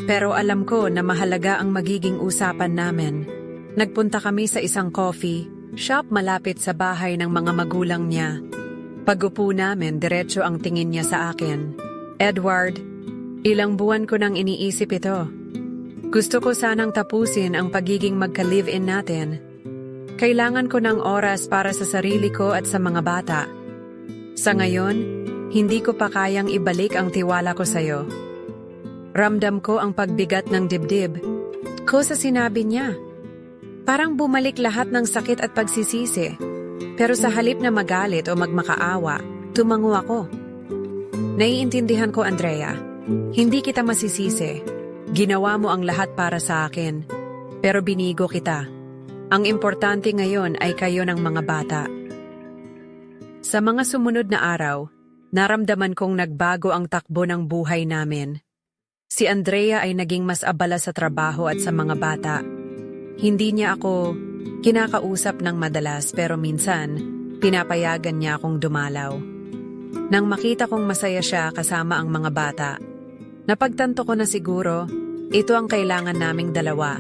Pero alam ko na mahalaga ang magiging usapan namin. Nagpunta kami sa isang coffee shop malapit sa bahay ng mga magulang niya. Pag-upo namin, diretso ang tingin niya sa akin. "Edward, ilang buwan ko nang iniisip ito. Gusto ko sanang tapusin ang pagiging magka-live-in natin. Kailangan ko ng oras para sa sarili ko at sa mga bata. Sa ngayon, hindi ko pa kayang ibalik ang tiwala ko sa'yo." Ramdam ko ang pagbigat ng dibdib ko sa sinabi niya. Parang bumalik lahat ng sakit at pagsisisi. Pero sa halip na magalit o magmakaawa, tumango ako. "Naiintindihan ko, Andrea. Hindi kita masisisi. Ginawa mo ang lahat para sa akin. Pero binigo kita. Ang importante ngayon ay kayo ng mga bata." Sa mga sumunod na araw, naramdaman kong nagbago ang takbo ng buhay namin. Si Andrea ay naging mas abala sa trabaho at sa mga bata. Hindi niya ako kinakausap ng madalas pero minsan, pinapayagan niya akong dumalaw. Nang makita kong masaya siya kasama ang mga bata, napagtanto ko na siguro, ito ang kailangan naming dalawa.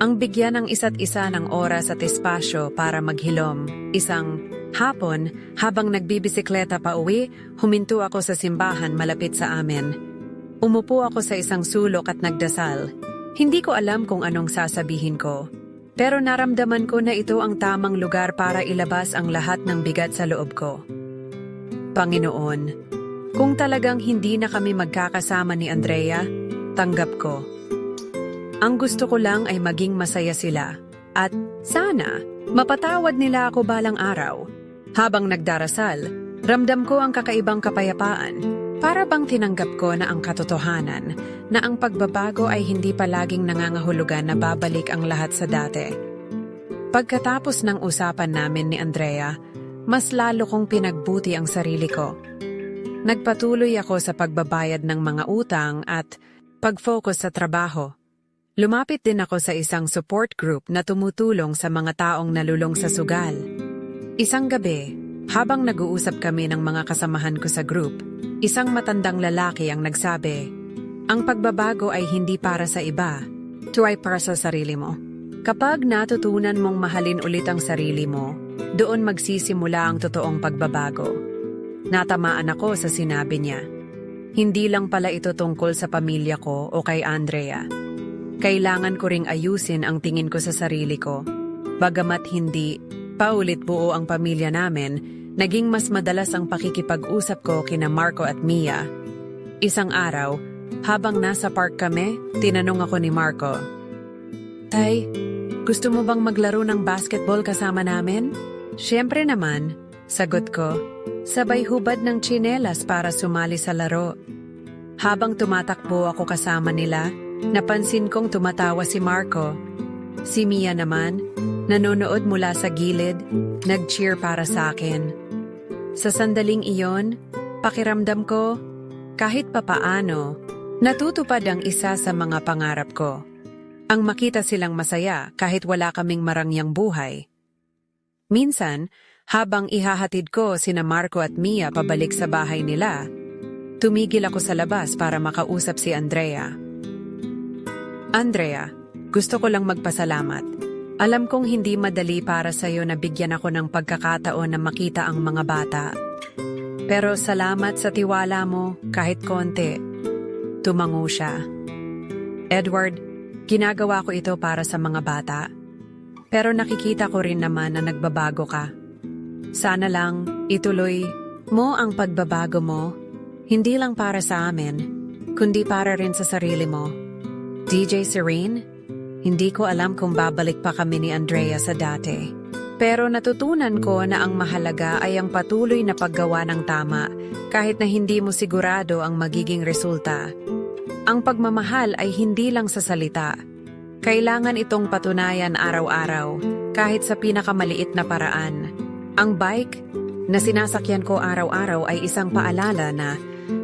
Ang bigyan ng isa't isa ng oras at espasyo para maghilom. Isang hapon, habang nagbibisikleta pa uwi, huminto ako sa simbahan malapit sa amin. Umupo ako sa isang sulok at nagdasal. Hindi ko alam kung anong sasabihin ko. Pero naramdaman ko na ito ang tamang lugar para ilabas ang lahat ng bigat sa loob ko. "Panginoon, Kung talagang hindi na kami magkakasama ni Andrea, tanggap ko. Ang gusto ko lang ay maging masaya sila at sana mapatawad nila ako balang araw. Habang nagdarasal, ramdam ko ang kakaibang kapayapaan. Para bang tinanggap ko na ang katotohanan na ang pagbabago ay hindi palaging nangangahulugan na babalik ang lahat sa dati. Pagkatapos ng usapan namin ni Andrea, mas lalo kong pinagbuti ang sarili ko. Nagpatuloy ako sa pagbabayad ng mga utang at pag-focus sa trabaho. Lumapit din ako sa isang support group na tumutulong sa mga taong nalulong sa sugal. Isang gabi, habang nag-uusap kami ng mga kasamahan ko sa group, isang matandang lalaki ang nagsabi, "Ang pagbabago ay hindi para sa iba, ito ay para sa sarili mo. Kapag natutunan mong mahalin ulit ang sarili mo, doon magsisimula ang totoong pagbabago." Natamaan ako sa sinabi niya. Hindi lang pala ito tungkol sa pamilya ko o kay Andrea. Kailangan ko ring ayusin ang tingin ko sa sarili ko. Bagamat hindi paulit buo ang pamilya namin, naging mas madalas ang pakikipag-usap ko kina Marco at Mia. Isang araw, habang nasa park kami, tinanong ako ni Marco, "Tay, gusto mo bang maglaro ng basketball kasama namin?" "Siyempre naman," sagot ko, sabay hubad ng tsinelas para sumali sa laro. Habang tumatakbo ako kasama nila, napansin kong tumatawa si Marco. Si Mia naman, nanonood mula sa gilid, nag-cheer para sa akin. Sa sandaling iyon, pakiramdam ko, kahit papaano, natutupad ang isa sa mga pangarap ko. Ang makita silang masaya kahit wala kaming marangyang buhay. Minsan, habang ihahatid ko sina Marco at Mia pabalik sa bahay nila, tumigil ako sa labas para makausap si Andrea. "Andrea, gusto ko lang magpasalamat. Alam kong hindi madali para sa'yo na bigyan ako ng pagkakataon na makita ang mga bata. Pero salamat sa tiwala mo kahit konti." Tumango siya. "Edward, ginagawa ko ito para sa mga bata. Pero nakikita ko rin naman na nagbabago ka. Sana lang ituloy mo ang pagbabago mo, hindi lang para sa amin, kundi para rin sa sarili mo." DJ Serene, hindi ko alam kung babalik pa kami ni Andrea sa dati. Pero natutunan ko na ang mahalaga ay ang patuloy na paggawa ng tama kahit na hindi mo sigurado ang magiging resulta. Ang pagmamahal ay hindi lang sa salita. Kailangan itong patunayan araw-araw kahit sa pinakamaliit na paraan. Ang bike na sinasakyan ko araw-araw ay isang paalala na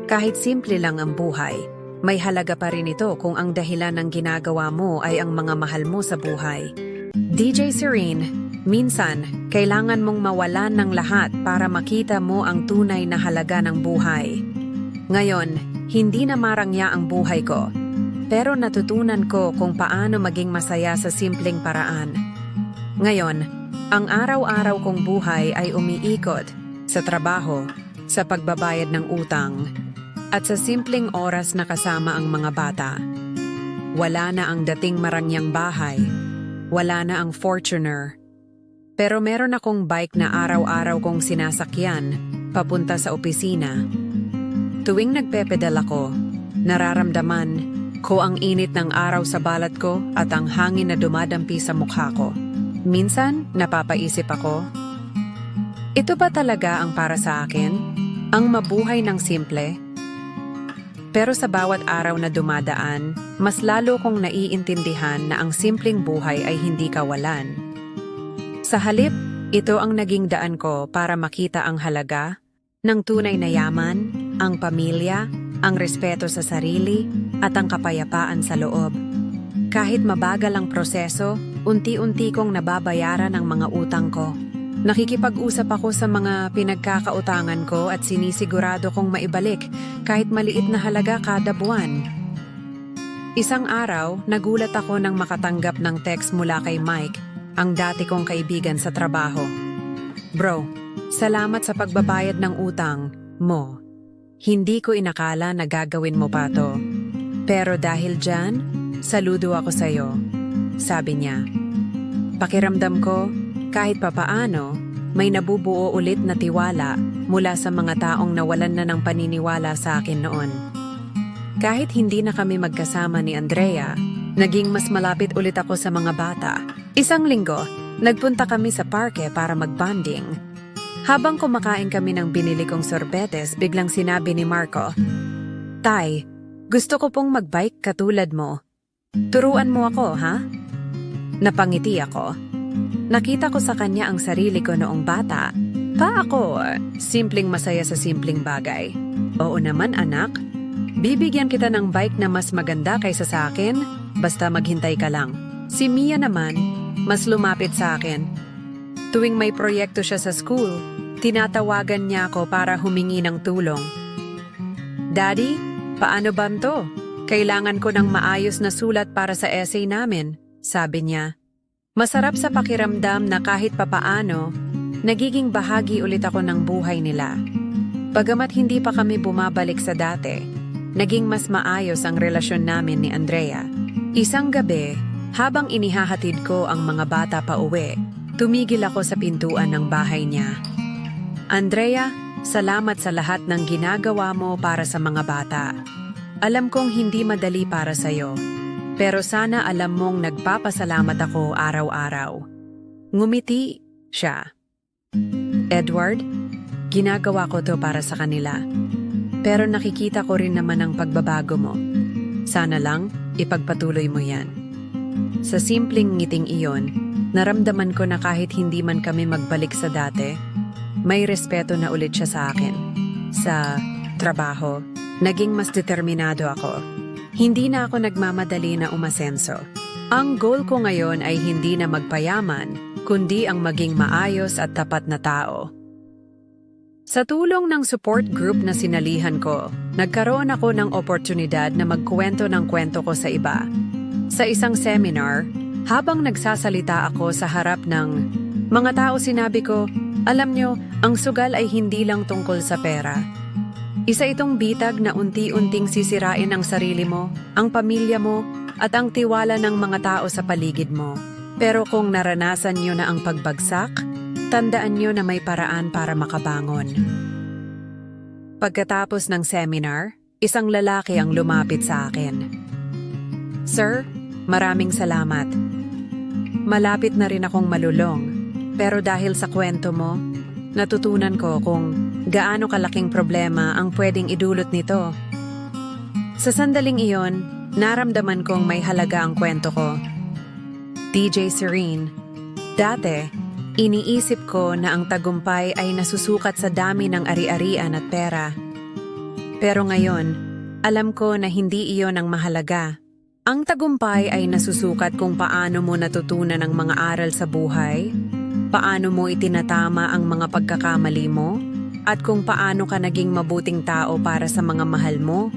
kahit simple lang ang buhay, may halaga pa rin ito kung ang dahilan ng ginagawa mo ay ang mga mahal mo sa buhay. DJ Serene, minsan, kailangan mong mawalan ng lahat para makita mo ang tunay na halaga ng buhay. Ngayon, hindi na marangya ang buhay ko, pero natutunan ko kung paano maging masaya sa simpleng paraan. Ngayon, ang araw-araw kong buhay ay umiikot sa trabaho, sa pagbabayad ng utang, at sa simpleng oras na kasama ang mga bata. Wala na ang dating marangyang bahay, wala na ang Fortuner. Pero meron akong bike na araw-araw kong sinasakyan papunta sa opisina. Tuwing nagpepedal ako, nararamdaman ko ang init ng araw sa balat ko at ang hangin na dumadampi sa mukha ko. Minsan, napapaisip ako, ito ba talaga ang para sa akin? Ang mabuhay ng simple? Pero sa bawat araw na dumadaan, mas lalo kong naiintindihan na ang simpleng buhay ay hindi kawalan. Sa halip, ito ang naging daan ko para makita ang halaga ng tunay na yaman, ang pamilya, ang respeto sa sarili, at ang kapayapaan sa loob. Kahit mabagal ang proseso, unti-unti kong nababayaran ang mga utang ko. Nakikipag-usap ako sa mga pinagkakautangan ko at sinisigurado kong maibalik kahit maliit na halaga kada buwan. Isang araw, nagulat ako nang makatanggap ng text mula kay Mike, ang dati kong kaibigan sa trabaho. "Bro, salamat sa pagbabayad ng utang mo. Hindi ko inakala na gagawin mo pa to. Pero dahil dyan, saludo ako sa'yo," sabi niya. Pakiramdam ko, kahit papaano, may nabubuo ulit na tiwala mula sa mga taong nawalan na ng paniniwala sa akin noon. Kahit hindi na kami magkasama ni Andrea, naging mas malapit ulit ako sa mga bata. Isang linggo, nagpunta kami sa parke para mag-bonding. Habang kumakain kami ng binili kong sorbetes, biglang sinabi ni Marco, "Tay, gusto ko pong mag-bike katulad mo. Turuan mo ako, ha?" Napangiti ako. Nakita ko sa kanya ang sarili ko noong bata. Ako, simpleng masaya sa simpleng bagay. "Oo naman anak, bibigyan kita ng bike na mas maganda kaysa sa akin, basta maghintay ka lang." Si Mia naman, mas lumapit sa akin. Tuwing may proyekto siya sa school, tinatawagan niya ako para humingi ng tulong. "Daddy, paano ba to? Kailangan ko ng maayos na sulat para sa essay namin," sabi niya. Masarap sa pakiramdam na kahit papaano, nagiging bahagi ulit ako ng buhay nila. Bagamat hindi pa kami bumabalik sa dati, naging mas maayos ang relasyon namin ni Andrea. Isang gabi, habang inihahatid ko ang mga bata pa uwi, tumigil ako sa pintuan ng bahay niya. "Andrea, salamat sa lahat ng ginagawa mo para sa mga bata. Alam kong hindi madali para sa'yo. Pero sana alam mong nagpapasalamat ako araw-araw." Ngumiti siya. "Edward, ginagawa ko to para sa kanila. Pero nakikita ko rin naman ang pagbabago mo. Sana lang, ipagpatuloy mo yan." Sa simpleng ngiting iyon, naramdaman ko na kahit hindi man kami magbalik sa dati, may respeto na ulit siya sa akin. Sa trabaho, naging mas determinado ako. Hindi na ako nagmamadali na umasenso. Ang goal ko ngayon ay hindi na magpayaman, kundi ang maging maayos at tapat na tao. Sa tulong ng support group na sinalihan ko, nagkaroon ako ng oportunidad na magkwento ng kwento ko sa iba. Sa isang seminar, habang nagsasalita ako sa harap ng mga tao, sinabi ko, "Alam nyo, ang sugal ay hindi lang tungkol sa pera. Isa itong bitag na unti-unting sisirain ang sarili mo, ang pamilya mo, at ang tiwala ng mga tao sa paligid mo. Pero kung naranasan nyo na ang pagbagsak, tandaan nyo na may paraan para makabangon." Pagkatapos ng seminar, isang lalaki ang lumapit sa akin. "Sir, maraming salamat. Malapit na rin akong malulong, pero dahil sa kwento mo, natutunan ko kung gaano kalaking problema ang pwedeng idulot nito." Sa sandaling iyon, naramdaman kong may halaga ang kwento ko. DJ Serene, dati, iniisip ko na ang tagumpay ay nasusukat sa dami ng ari-arian at pera. Pero ngayon, alam ko na hindi iyon ang mahalaga. Ang tagumpay ay nasusukat kung paano mo natutunan ang mga aral sa buhay, paano mo itinatama ang mga pagkakamali mo, at kung paano ka naging mabuting tao para sa mga mahal mo.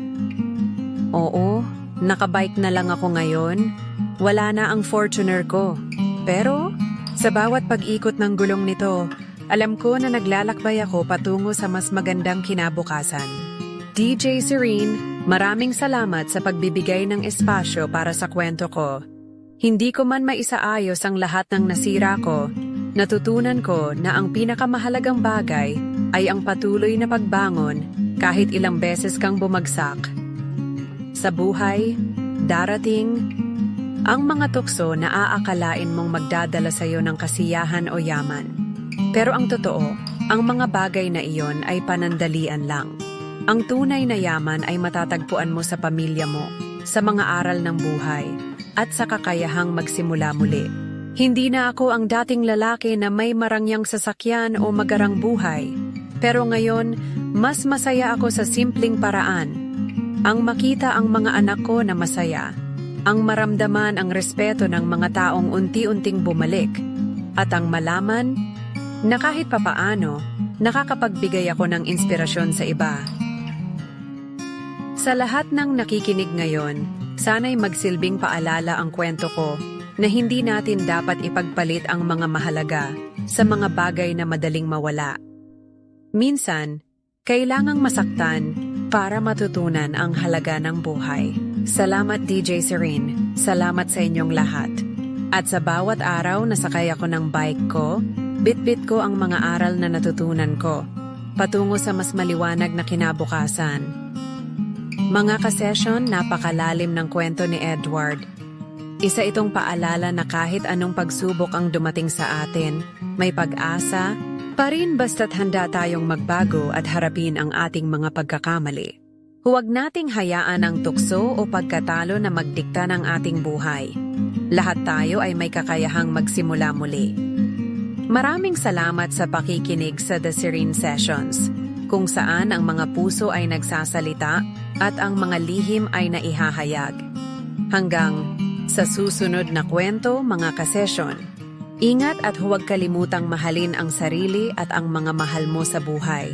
Oo, nakabike na lang ako ngayon. Wala na ang Fortuner ko. Pero, sa bawat pag-ikot ng gulong nito, alam ko na naglalakbay ako patungo sa mas magandang kinabukasan. DJ Serene, maraming salamat sa pagbibigay ng espasyo para sa kwento ko. Hindi ko man maisaayos ang lahat ng nasira ko, natutunan ko na ang pinakamahalagang bagay ay ang patuloy na pagbangon kahit ilang beses kang bumagsak. Sa buhay, darating ang mga tukso na aakalain mong magdadala sa iyo ng kasiyahan o yaman. Pero ang totoo, ang mga bagay na iyon ay panandalian lang. Ang tunay na yaman ay matatagpuan mo sa pamilya mo, sa mga aral ng buhay, at sa kakayahang magsimula muli. Hindi na ako ang dating lalaki na may marangyang sasakyan o magarang buhay. Pero ngayon, mas masaya ako sa simpleng paraan. Ang makita ang mga anak ko na masaya, ang maramdaman ang respeto ng mga taong unti-unting bumalik, at ang malaman na kahit papaano, nakakapagbigay ako ng inspirasyon sa iba. Sa lahat ng nakikinig ngayon, sana'y magsilbing paalala ang kwento ko na hindi natin dapat ipagpalit ang mga mahalaga sa mga bagay na madaling mawala. Minsan, kailangang masaktan para matutunan ang halaga ng buhay. Salamat DJ Serene, salamat sa inyong lahat. At sa bawat araw na sakay ako ng bike ko, Bitbit ko ang mga aral na natutunan ko, patungo sa mas maliwanag na kinabukasan. Mga kasesyon, napakalalim ng kwento ni Edward. Isa itong paalala na kahit anong pagsubok ang dumating sa atin, may pag-asa pa rin basta't handa tayong magbago at harapin ang ating mga pagkakamali. Huwag nating hayaan ang tukso o pagkatalo na magdikta ng ating buhay. Lahat tayo ay may kakayahang magsimula muli. Maraming salamat sa pakikinig sa The Serene Sessions, kung saan ang mga puso ay nagsasalita at ang mga lihim ay naihahayag. Hanggang sa susunod na kwento, mga kasesyon, ingat at huwag kalimutang mahalin ang sarili at ang mga mahal mo sa buhay.